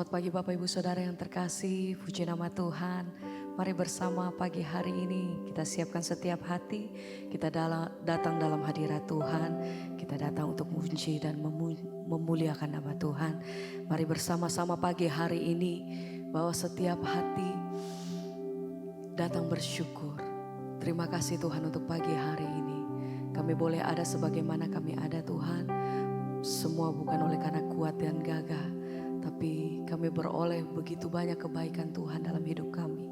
Selamat pagi Bapak Ibu Saudara yang terkasih, puji nama Tuhan. Mari bersama pagi hari ini kita siapkan setiap hati, kita datang dalam hadirat Tuhan, kita datang untuk memuji dan memuliakan nama Tuhan. Mari bersama-sama pagi hari ini, bahwa setiap hati datang bersyukur. Terima kasih Tuhan untuk pagi hari ini. Kami boleh ada sebagaimana kami ada Tuhan, semua bukan oleh karena kuat dan gagah, tapi kami beroleh begitu banyak kebaikan Tuhan dalam hidup kami.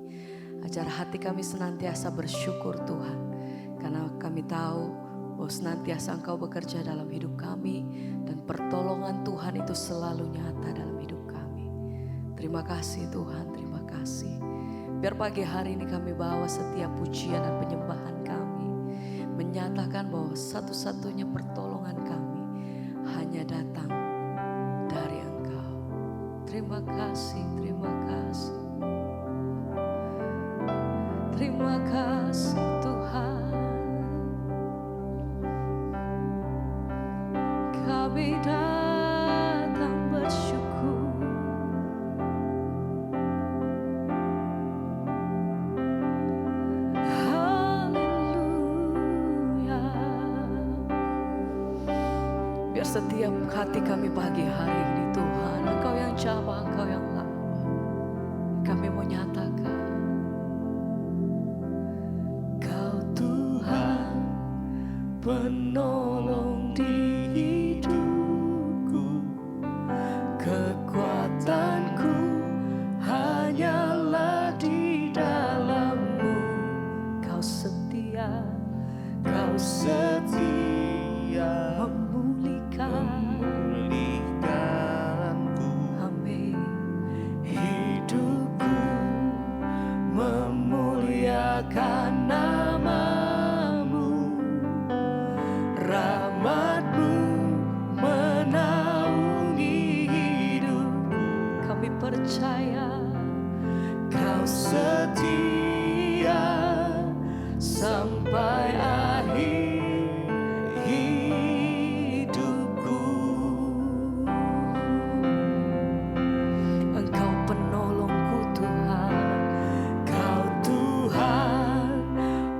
Ajar hati kami senantiasa bersyukur Tuhan, karena kami tahu bahwa senantiasa Engkau bekerja dalam hidup kami, dan pertolongan Tuhan itu selalu nyata dalam hidup kami. Terima kasih Tuhan, terima kasih. Biar pagi hari ini kami bawa setiap pujian dan penyembahan kami, menyatakan bahwa satu-satunya pertolongan kami hanya datang dari Engkau. Terima kasih, terima kasih. Terima kasih Tuhan. Kami datang bersyukur. Haleluya. Biar setiap hati kami pagi hari ini Tuhan, Engkau yang jawab, Engkau yang lama. Kami mau nyatakan, Kau Tuhan penolong di hidupku, kekuatanku hanyalah di dalam-Mu. Kau setia, Kau setia memulihkanku. Amin. Hidupku memuliakan nama-Mu, rahmat-Mu menaungi hidupku. Kami percaya Kau setia sampai akhir hidupku. Engkau penolongku Tuhan, Kau Tuhan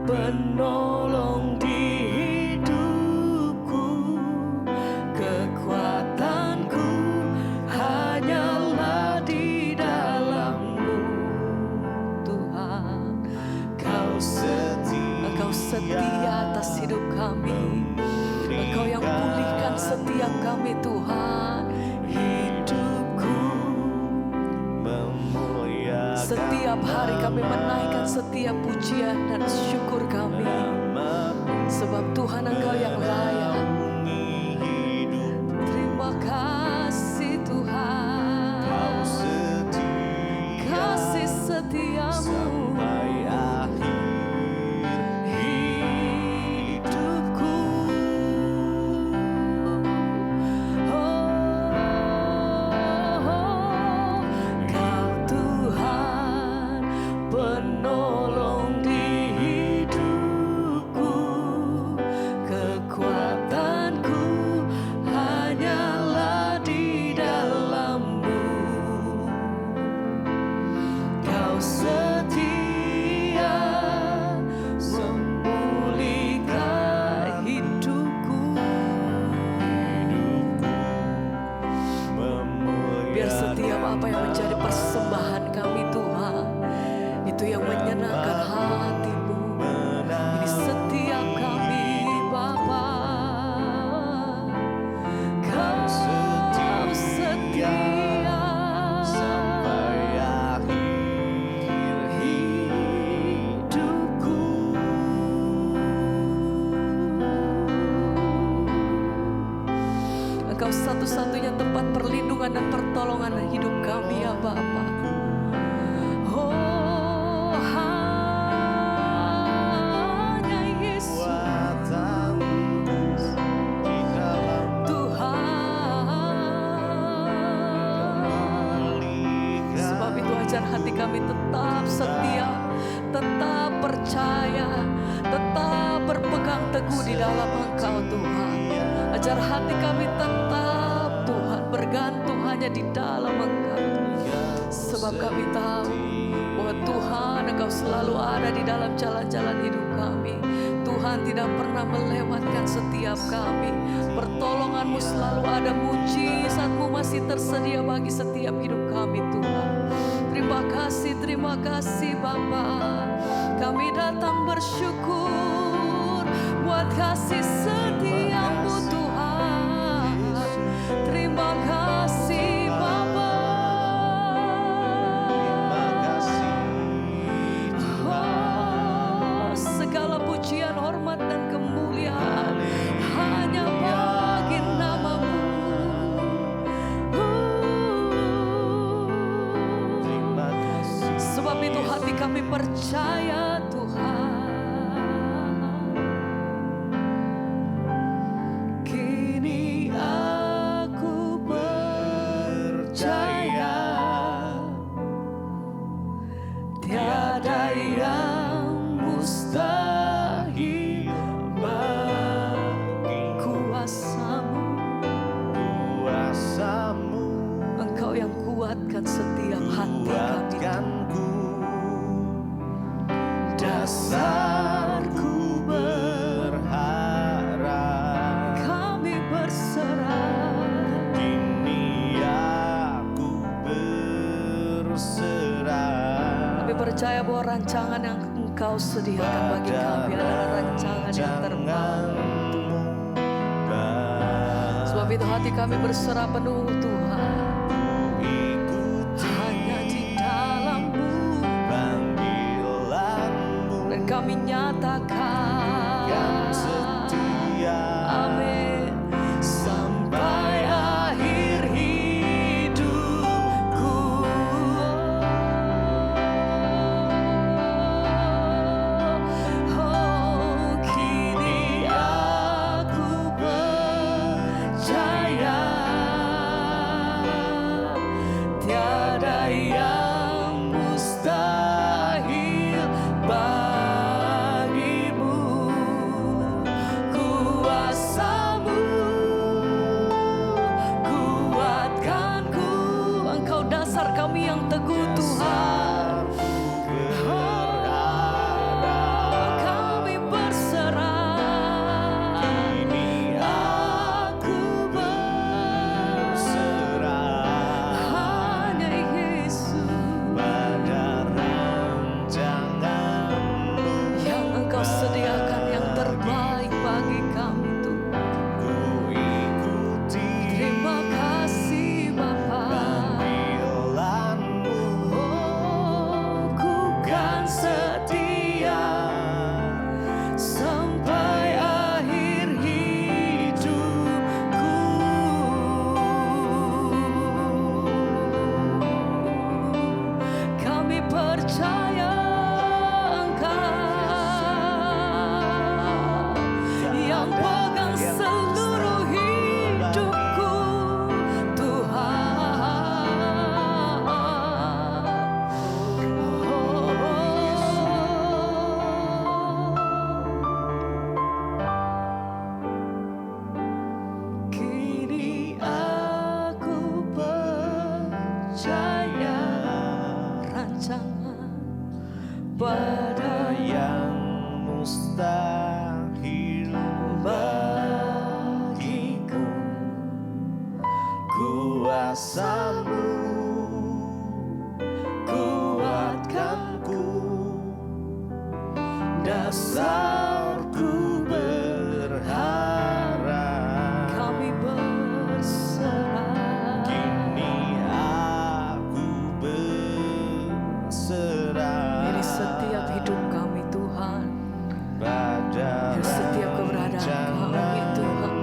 penolong di hidupku, kekuatanku hanyalah di dalam-Mu. Tuhan, Engkau setia atas hidup kami. Engkau yang pulihkan setiap kami Tuhan. Hidupku memuliakan, setiap hari kami menaikkan setiap pujian dan syukur kami, sebab Tuhan Engkau yang layak. Terima kasih Tuhan, kasih setiamu hidupku. Kau Tuhan penolong di hidupku, kekuatanku hanyalah di dalam-Mu. Kau setia memulihkan hidupku. Biar setiap apa yang menjadi persembahan kami Tuhan, itu yang menyenangkan hati-Mu. Ini setiap kami Bapa. Kau setia sampai akhir hidupku. Engkau satu-satunya tempat perlindungan dan pertolongan hidup kami ya Bapa. Oh, hanya Yesus Tuhan. Sebab itu ajar hati kami tetap setia, tetap percaya, tetap berpegang teguh di dalam Engkau Tuhan. Ajar hati kami tetap Tuhan bergantung hanya di dalam Engkau. Sebab kami tahu bahwa Tuhan Engkau selalu ada di dalam jalan-jalan hidup kami. Tuhan tidak pernah melewatkan setiap kami. Pertolongan-Mu selalu ada, mujizat-Mu masih tersedia bagi setiap hidup kami Tuhan. Terima kasih Bapa. Kami datang bersyukur buat kasih setia-Mu Tuhan. Terima kasih Bapa. Oh, segala pujian, hormat dan kemuliaan hanya bagi nama-Mu. Sebab itu hati kami percaya Tuhan. Kini aku percaya tiada yang mustahil bagi kuasa-Mu. Engkau yang kuatkan setiap hati kami. Dasarku berharap, kami berserah. Kini aku berserah. Kami percaya bahwa rancangan yang Engkau sediakan bagi kami adalah rancangan yang terbaik. Sebab itu hati kami berserah penuh Tuhan. Kami nyatakan yang setia, amin, sampai akhir hidupku. Oh, kini aku percaya tiada yang mustahil kami yang teguh Tuhan. Kami berserah. Kini aku berserah hanya Yesus pada rancangan-Mu yang Engkau sediakan yang terbaik bagi kami Tuhan. Ku ikuti. Terima kasih Bapa. Setia sampai akhir hidupku. Kami percaya Engkau yang pegang seluruh hidupku Tuhan. Pada yang mustahil bagiku, kuasa-Mu kuatkanku, dasarku berharap. Kami berserah. Kini aku berserah. Setiap hidup kami Tuhan, setiap keberadaan kami Tuhan,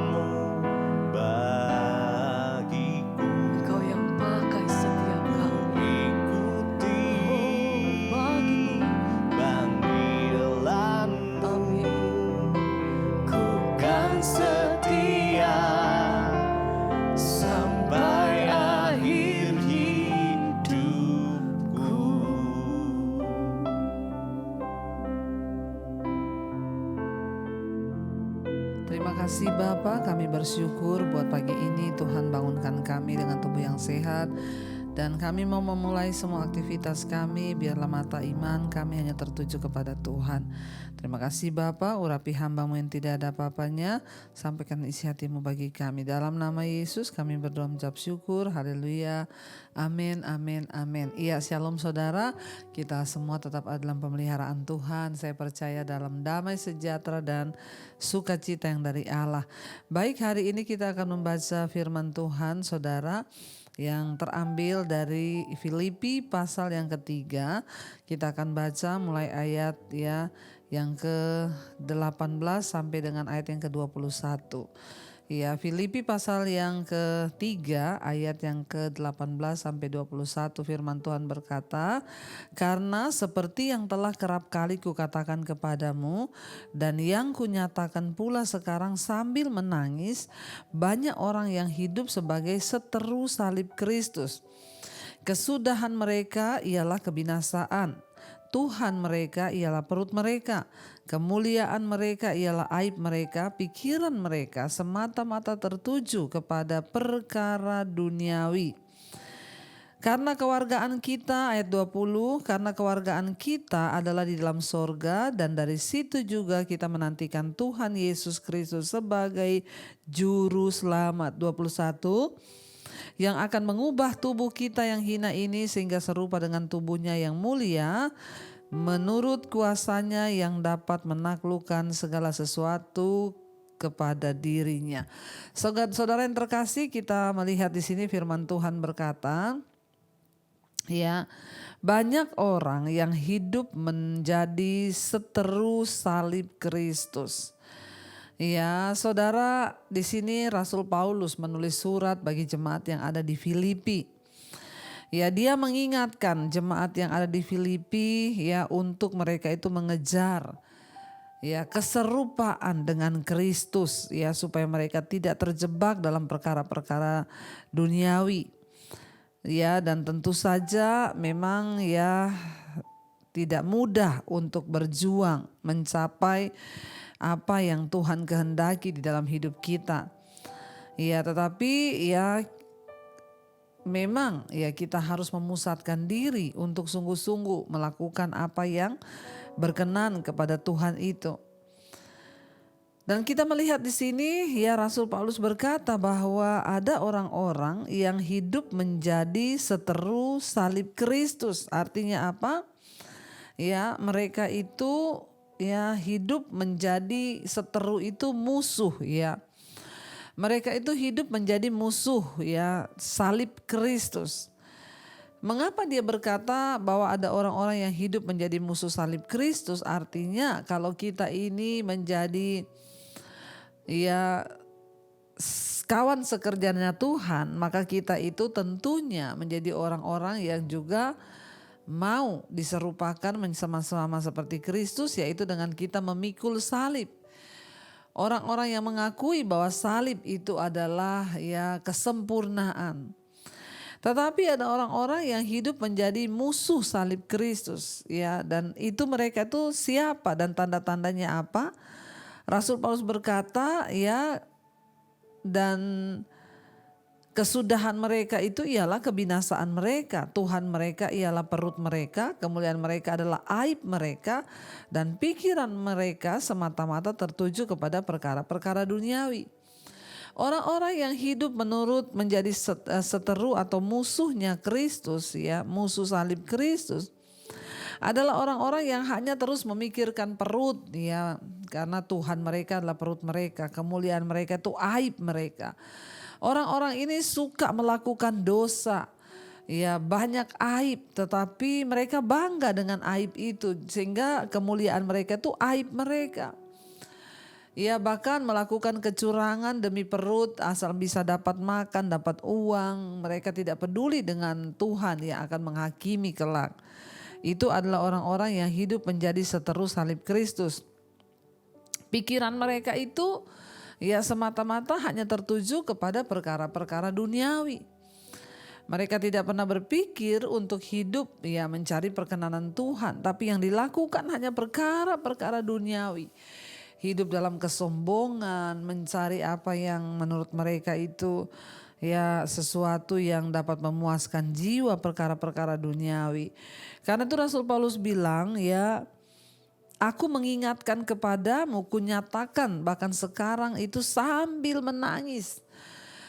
bagiku Engkau yang pakai setiap kami. Ikuti bagimu panggilan-Mu, amin. Ku kan setia sampai akhir hidupku. Terima kasih Bapa, kami bersyukur buat pagi ini Tuhan bangunkan kami dengan tubuh yang sehat Dan kami mau memulai semua aktivitas kami, biarlah mata iman kami hanya tertuju kepada Tuhan. Terima kasih Bapa, urapi hamba-Mu yang tidak ada apa-apanya, sampaikan isi hati-Mu bagi kami. Dalam nama Yesus kami berdoa mengucap syukur, haleluya, amin, amin, amin. Iya, shalom saudara, kita semua tetap ada dalam pemeliharaan Tuhan. Saya percaya dalam damai sejahtera dan sukacita yang dari Allah. Baik, hari ini kita akan membaca firman Tuhan saudara, yang terambil dari Filipi pasal yang ketiga. Kita akan baca mulai ayat yang ke-18 sampai dengan ayat yang ke-21. Ya, Filipi pasal yang ketiga ayat yang ke-18 sampai 21, firman Tuhan berkata, "Karena seperti yang telah kerap kali kukatakan kepadamu dan yang kunyatakan pula sekarang sambil menangis, banyak orang yang hidup sebagai seteru salib Kristus. Kesudahan mereka ialah kebinasaan. Tuhan mereka ialah perut mereka, kemuliaan mereka ialah aib mereka, pikiran mereka semata-mata tertuju kepada perkara duniawi. Karena kewargaan kita," ayat 20, "karena kewargaan kita adalah di dalam sorga dan dari situ juga kita menantikan Tuhan Yesus Kristus sebagai juru selamat." 21, "Yang akan mengubah tubuh kita yang hina ini sehingga serupa dengan tubuhnya yang mulia menurut kuasanya yang dapat menaklukkan segala sesuatu kepada dirinya." Saudara yang terkasih, kita melihat di sini firman Tuhan berkata, banyak orang yang hidup menjadi seteru salib Kristus. Ya, saudara, di sini Rasul Paulus menulis surat bagi jemaat yang ada di Filipi. Ya, dia mengingatkan jemaat yang ada di Filipi untuk mereka itu mengejar keserupaan dengan Kristus supaya mereka tidak terjebak dalam perkara-perkara duniawi. Dan tentu saja memang tidak mudah untuk berjuang mencapai apa yang Tuhan kehendaki di dalam hidup kita. Tetapi memang kita harus memusatkan diri untuk sungguh-sungguh melakukan apa yang berkenan kepada Tuhan itu. Dan kita melihat di sini Rasul Paulus berkata bahwa ada orang-orang yang hidup menjadi seteru salib Kristus. Artinya apa? Mereka itu hidup menjadi seteru itu musuh Mereka itu hidup menjadi musuh salib Kristus. Mengapa dia berkata bahwa ada orang-orang yang hidup menjadi musuh salib Kristus? Artinya kalau kita ini menjadi kawan sekerjanya Tuhan, maka kita itu tentunya menjadi orang-orang yang juga mau diserupakan sama-sama seperti Kristus, yaitu dengan kita memikul salib. Orang-orang yang mengakui bahwa salib itu adalah kesempurnaan. Tetapi ada orang-orang yang hidup menjadi musuh salib Kristus dan itu mereka itu siapa dan tanda-tandanya apa? Rasul Paulus berkata dan kesudahan mereka itu ialah kebinasaan mereka. Tuhan mereka ialah perut mereka, kemuliaan mereka adalah aib mereka, dan pikiran mereka semata-mata tertuju kepada perkara-perkara duniawi. Orang-orang yang hidup menurut menjadi seteru atau musuhnya Kristus musuh salib Kristus adalah orang-orang yang hanya terus memikirkan perut karena Tuhan mereka adalah perut mereka, kemuliaan mereka itu aib mereka. Orang-orang ini suka melakukan dosa, banyak aib, tetapi mereka bangga dengan aib itu sehingga kemuliaan mereka itu aib mereka. Bahkan melakukan kecurangan demi perut asal bisa dapat makan, dapat uang. Mereka tidak peduli dengan Tuhan yang akan menghakimi kelak. Itu adalah orang-orang yang hidup menjadi seteru salib Kristus. Pikiran mereka itu semata-mata hanya tertuju kepada perkara-perkara duniawi. Mereka tidak pernah berpikir untuk hidup mencari perkenanan Tuhan, tapi yang dilakukan hanya perkara-perkara duniawi. Hidup dalam kesombongan, mencari apa yang menurut mereka itu ya sesuatu yang dapat memuaskan jiwa, perkara-perkara duniawi. Karena itu Rasul Paulus bilang ya, aku mengingatkan kepadamu, kunyatakan bahkan sekarang itu sambil menangis.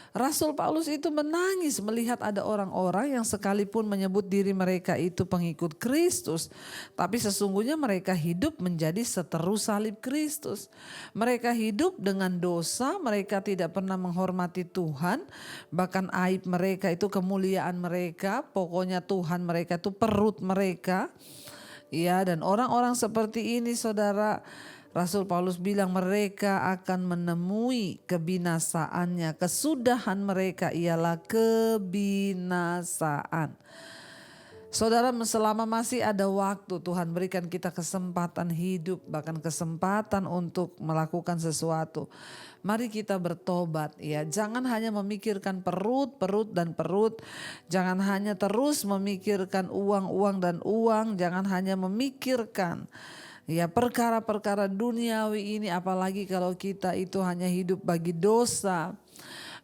Rasul Paulus itu menangis melihat ada orang-orang yang sekalipun menyebut diri mereka itu pengikut Kristus, tapi sesungguhnya mereka hidup menjadi seteru salib Kristus. Mereka hidup dengan dosa, mereka tidak pernah menghormati Tuhan, bahkan aib mereka itu kemuliaan mereka, pokoknya Tuhan mereka itu perut mereka. Ya, dan orang-orang seperti ini saudara, Rasul Paulus bilang mereka akan menemui kebinasaannya. Kesudahan mereka ialah kebinasaan. Saudara, selama masih ada waktu, Tuhan berikan kita kesempatan hidup, bahkan kesempatan untuk melakukan sesuatu. Mari kita bertobat ya. Jangan hanya memikirkan perut dan perut. Jangan hanya terus memikirkan uang dan uang. Jangan hanya memikirkan ya perkara-perkara duniawi ini, apalagi kalau kita itu hanya hidup bagi dosa.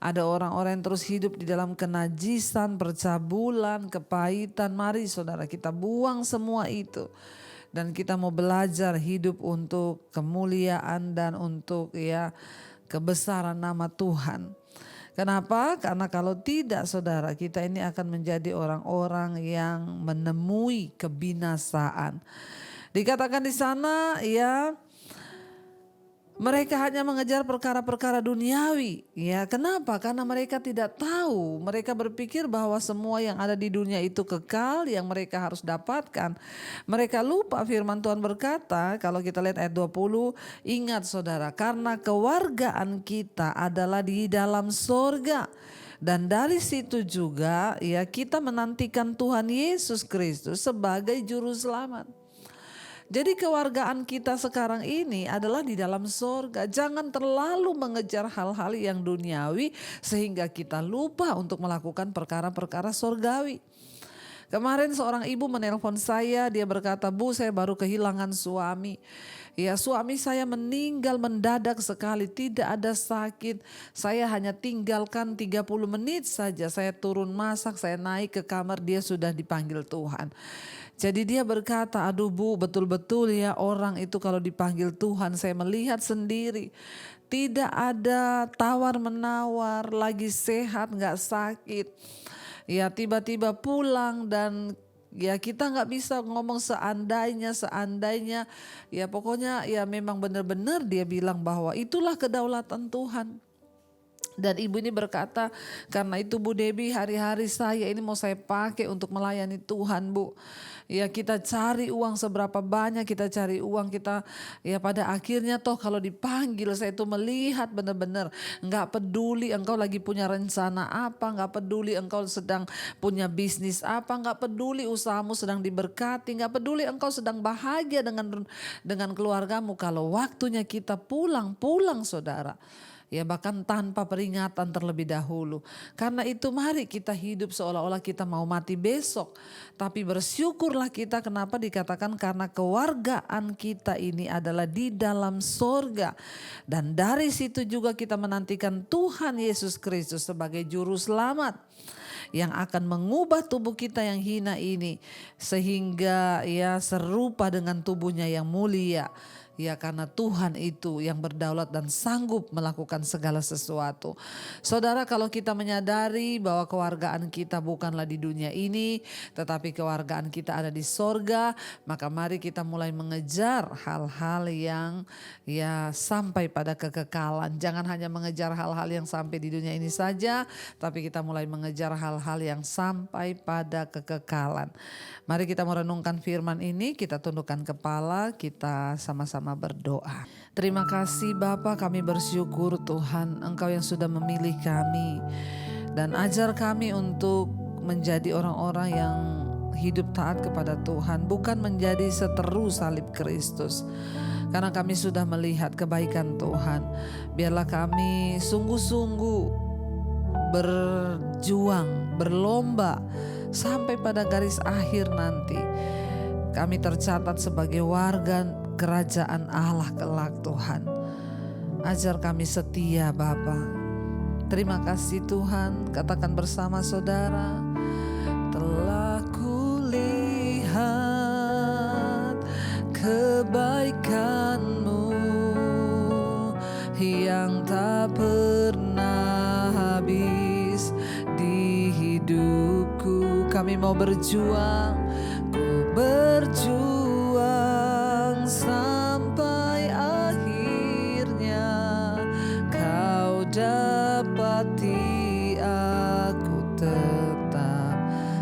Ada orang-orang yang terus hidup di dalam kenajisan, percabulan, kepahitan. Mari saudara, kita buang semua itu. Dan kita mau belajar hidup untuk kemuliaan dan untuk ya kebesaran nama Tuhan. Kenapa? Karena kalau tidak saudara, kita ini akan menjadi orang-orang yang menemui kebinasaan. Dikatakan di sana ya, mereka hanya mengejar perkara-perkara duniawi. Ya, kenapa? Karena mereka tidak tahu. Mereka berpikir bahwa semua yang ada di dunia itu kekal, yang mereka harus dapatkan. Mereka lupa firman Tuhan berkata, kalau kita lihat ayat 20, ingat saudara, karena kewargaan kita adalah di dalam sorga. Dan dari situ juga ya kita menantikan Tuhan Yesus Kristus sebagai juru selamat. Jadi kewargaan kita sekarang ini adalah di dalam sorga. Jangan terlalu mengejar hal-hal yang duniawi sehingga kita lupa untuk melakukan perkara-perkara sorgawi. Kemarin seorang ibu menelpon saya, dia berkata, "Bu, saya baru kehilangan suami. Ya, suami saya meninggal mendadak sekali, tidak ada sakit. Saya hanya tinggalkan 30 menit saja. Saya turun masak, saya naik ke kamar, dia sudah dipanggil Tuhan." Jadi dia berkata, "Aduh Bu, betul-betul ya orang itu kalau dipanggil Tuhan, saya melihat sendiri. Tidak ada tawar-menawar, lagi sehat, gak sakit. Ya tiba-tiba pulang dan ya kita gak bisa ngomong seandainya. Ya pokoknya ya memang benar-benar dia bilang bahwa itulah kedaulatan Tuhan." Dan ibu ini berkata, "Karena itu Bu Debbie, hari-hari saya ini mau saya pakai untuk melayani Tuhan Bu. Ya kita cari uang seberapa banyak, kita cari uang kita ya pada akhirnya toh kalau dipanggil saya itu melihat benar-benar gak peduli engkau lagi punya rencana apa, gak peduli engkau sedang punya bisnis apa, gak peduli usahamu sedang diberkati, gak peduli engkau sedang bahagia dengan keluargamu. Kalau waktunya kita pulang saudara. Ya bahkan tanpa peringatan terlebih dahulu. Karena itu mari kita hidup seolah-olah kita mau mati besok. Tapi bersyukurlah kita, kenapa dikatakan karena kewargaan kita ini adalah di dalam sorga. Dan dari situ juga kita menantikan Tuhan Yesus Kristus sebagai juru selamat. Yang akan mengubah tubuh kita yang hina ini. Sehingga ya serupa dengan tubuhnya yang mulia. Ya karena Tuhan itu yang berdaulat dan sanggup melakukan segala sesuatu. Saudara, kalau kita menyadari bahwa kewargaan kita bukanlah di dunia ini, tetapi kewargaan kita ada di sorga, maka mari kita mulai mengejar hal-hal yang ya sampai pada kekekalan. Jangan hanya mengejar hal-hal yang sampai di dunia ini saja, tapi kita mulai mengejar hal-hal yang sampai pada kekekalan. Mari kita merenungkan firman ini, kita tundukkan kepala, kita sama-sama berdoa. Terima kasih Bapa, kami bersyukur Tuhan Engkau yang sudah memilih kami. Dan ajar kami untuk menjadi orang-orang yang hidup taat kepada Tuhan. Bukan menjadi seteru salib Kristus. Karena kami sudah melihat kebaikan Tuhan. Biarlah kami sungguh-sungguh berjuang, berlomba sampai pada garis akhir nanti. Kami tercatat sebagai warga kerajaan Allah kelak Tuhan. Ajar kami setia Bapa. Terima kasih Tuhan, katakan bersama saudara. Telah kulihat kebaikan-Mu yang tak pernah habis di hidupku. Kami mau berjuang, ku berjuang sampai akhirnya Kau dapati aku tetap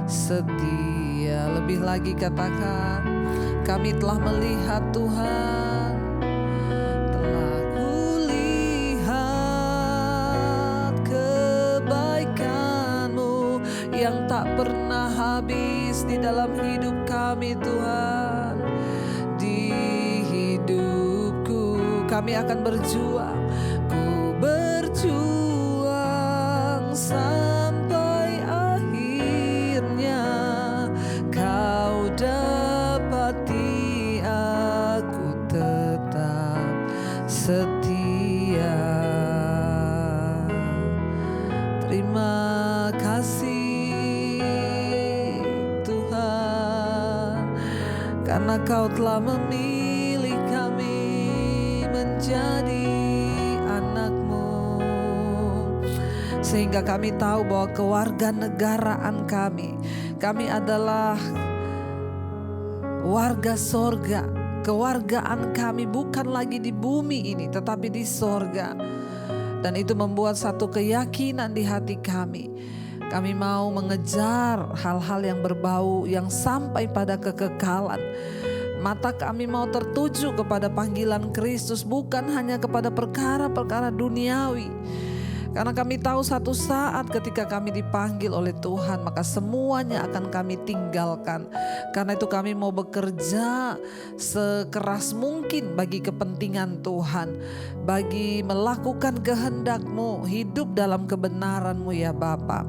setia. Lebih lagi katakan, kami telah melihat Tuhan, telah kulihat kebaikan-Mu yang tak pernah habis di dalam hidup kami Tuhan. Di hidupku kami akan berjuang, ku berjuang sampai akhirnya Kau dapati aku tetap setia. Terima kasih Tuhan, karena Kau telah memilih kami menjadi anak-Mu, sehingga kami tahu bahwa kewarganegaraan kami adalah warga sorga. Kewargaan kami bukan lagi di bumi ini, tetapi di sorga. Dan itu membuat satu keyakinan di hati kami. Kami mau mengejar hal-hal yang berbau, yang sampai pada kekekalan. Mata kami mau tertuju kepada panggilan Kristus, bukan hanya kepada perkara-perkara duniawi. Karena kami tahu satu saat ketika kami dipanggil oleh Tuhan, maka semuanya akan kami tinggalkan. Karena itu kami mau bekerja sekeras mungkin bagi kepentingan Tuhan, bagi melakukan kehendak-Mu, hidup dalam kebenaran-Mu ya Bapa.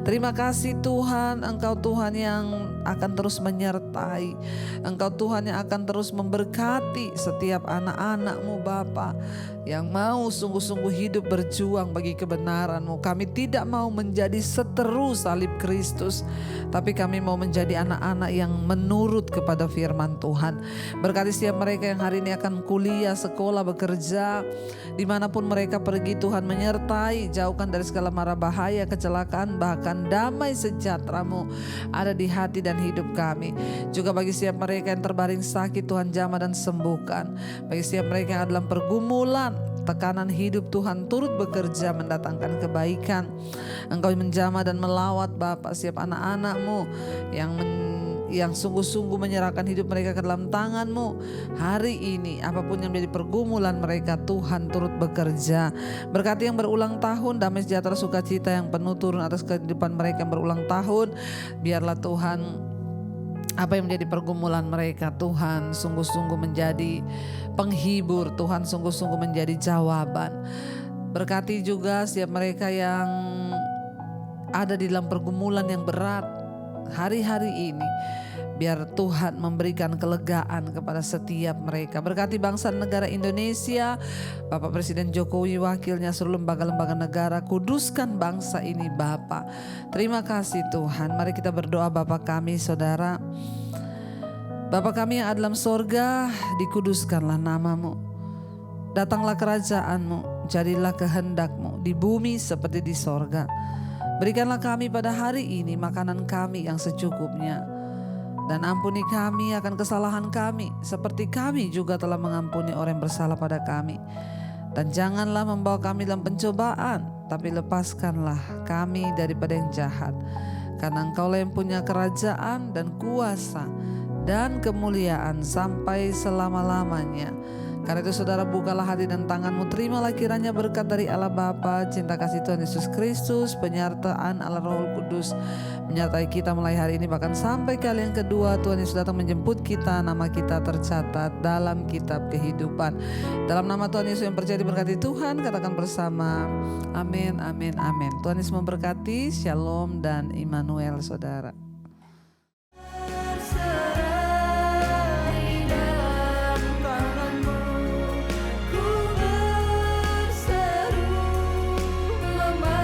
Terima kasih Tuhan, Engkau Tuhan yang akan terus menyertai, Engkau Tuhan yang akan terus memberkati setiap anak-anak-Mu Bapa, yang mau sungguh-sungguh hidup berjuang bagi kebenaran-Mu. Kami tidak mau menjadi seteru salib Kristus, tapi kami mau menjadi anak-anak yang menurut kepada firman Tuhan. Berkati setiap mereka yang hari ini akan kuliah, sekolah, bekerja, dimanapun mereka pergi Tuhan menyertai, jauhkan dari segala mara bahaya, kecelakaan, bahkan damai sejahtera-Mu ada di hati dan hidup kami. Juga bagi setiap mereka yang terbaring sakit Tuhan jamah dan sembuhkan. Bagi setiap mereka yang dalam pergumulan, tekanan hidup Tuhan turut bekerja mendatangkan kebaikan. Engkau menjamah dan melawat Bapa setiap anak-anak-Mu yang sungguh-sungguh menyerahkan hidup mereka ke dalam tangan-Mu. Hari ini apapun yang menjadi pergumulan mereka, Tuhan turut bekerja. Berkati yang berulang tahun, damai sejahtera sukacita yang penuh turun atas kehidupan mereka yang berulang tahun. Biarlah Tuhan, apa yang menjadi pergumulan mereka, Tuhan sungguh-sungguh menjadi penghibur, Tuhan sungguh-sungguh menjadi jawaban. Berkati juga setiap mereka yang ada di dalam pergumulan yang berat hari-hari ini. Biar Tuhan memberikan kelegaan kepada setiap mereka. Berkati bangsa dan negara Indonesia, Bapak Presiden Jokowi, wakilnya, seluruh lembaga-lembaga negara. Kuduskan bangsa ini Bapa. Terima kasih Tuhan. Mari kita berdoa. Bapa kami, saudara, Bapa kami yang ada dalam sorga, dikuduskanlah nama-Mu. Datanglah kerajaan-Mu, jadilah kehendak-Mu di bumi seperti di sorga. Berikanlah kami pada hari ini makanan kami yang secukupnya. Dan ampuni kami akan kesalahan kami, seperti kami juga telah mengampuni orang yang bersalah pada kami. Dan janganlah membawa kami dalam pencobaan, tapi lepaskanlah kami daripada yang jahat. Karena Engkaulah yang punya kerajaan dan kuasa dan kemuliaan sampai selama-lamanya. Karena itu saudara, bukalah hati dan tanganmu, terimalah kiranya berkat dari Allah Bapa, cinta kasih Tuhan Yesus Kristus, penyertaan Allah Roh Kudus menyertai kita mulai hari ini bahkan sampai kali yang kedua Tuhan Yesus datang menjemput kita. Nama kita tercatat dalam kitab kehidupan. Dalam nama Tuhan Yesus yang percaya diberkati Tuhan, katakan bersama amin, amin, amin. Tuhan Yesus memberkati. Shalom dan Immanuel saudara. Lemah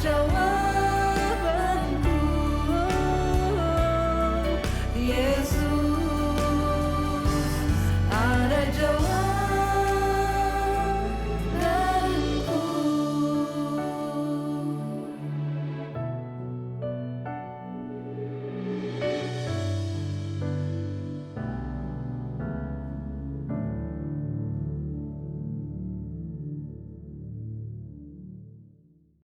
jauh